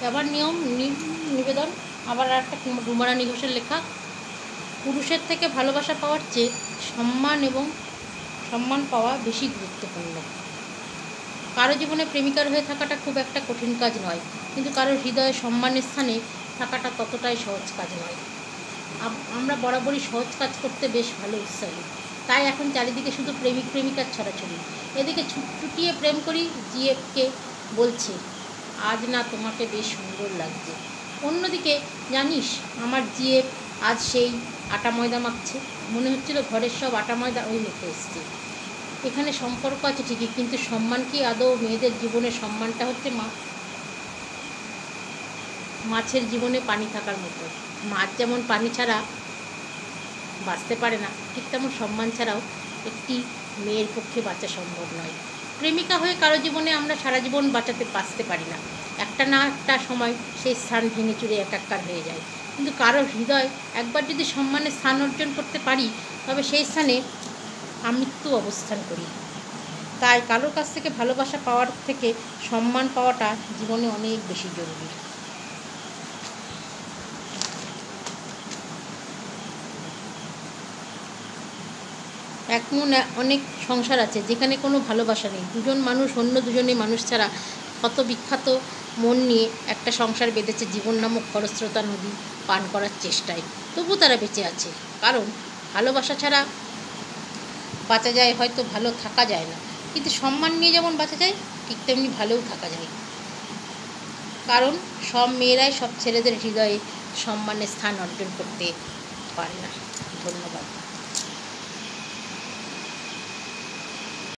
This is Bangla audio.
আবার নিবেদন আবার একটা রুমারানী ঘোষের লেখা। পুরুষের থেকে ভালোবাসা পাওয়ার চেয়ে সম্মান পাওয়া বেশি গুরুত্বপূর্ণ। কারো জীবনে প্রেমিকার হয়ে থাকাটা খুব একটা কঠিন কাজ নয়, কিন্তু কারোর হৃদয়ে সম্মানের স্থানে থাকাটা ততটাই সহজ কাজ নয়। আমরা বরাবরই সহজ কাজ করতে বেশ ভালো উৎসাহী, তাই এখন চারিদিকে শুধু প্রেমিক প্রেমিকার ছড়াছড়ি। এদিকে চুটিয়ে প্রেম করি জিএফকে বলছে, আজ না তোমাকে বেশ সুন্দর লাগছে। অন্যদিকে জানিস আমার জিএফ আজ সেই আটা ময়দা মাখছে, মনে হচ্ছিল ঘরের সব আটা ময়দা ওই মেখে এসছে। এখানে সম্পর্ক আছে ঠিকই, কিন্তু সম্মান কি আদৌ? মেয়েদের জীবনে সম্মানটা হচ্ছে মাছের জীবনে পানি থাকার মতো। মাছ যেমন পানি ছাড়া বাঁচতে পারে না, ঠিক তেমন সম্মান ছাড়াও একটি মেয়ের পক্ষে বাঁচা সম্ভব নয়। প্রেমিকা হয়ে কারো জীবনে আমরা সারা জীবন বাঁচতে পারি না, একটা না একটা সময় সেই স্থান ভেঙে চুরে একাকার হয়ে যায়। কিন্তু কারোর হৃদয় একবার যদি সম্মানের স্থান অর্জন করতে পারি, তবে সেই স্থানে আমৃত্যু অবস্থান করি। তাই কারোর কাছ থেকে ভালোবাসা পাওয়ার থেকে সম্মান পাওয়াটা জীবনে অনেক বেশি জরুরি। এমন অনেক সংসার আছে যেখানে কোনো ভালোবাসা নেই, দুজন মানুষ অন্য দুজনে মানুষ ছাড়া কত বিখ্যাত মন নিয়ে একটা সংসার বেঁধেছে জীবন নামক খরস্রোতা নদী পান করার চেষ্টায়। তবু তারা বেঁচে আছে, কারণ ভালোবাসা ছাড়া বাঁচা যায়, হয়তো ভালো থাকা যায় না, কিন্তু সম্মান নিয়ে যেমন বাঁচা যায় ঠিক তেমনি ভালোও থাকা যায়। কারণ সব মেয়েরাই সব ছেলেদের হৃদয়ে সম্মানের স্থান অর্জন করতে পারে না। ধন্যবাদ।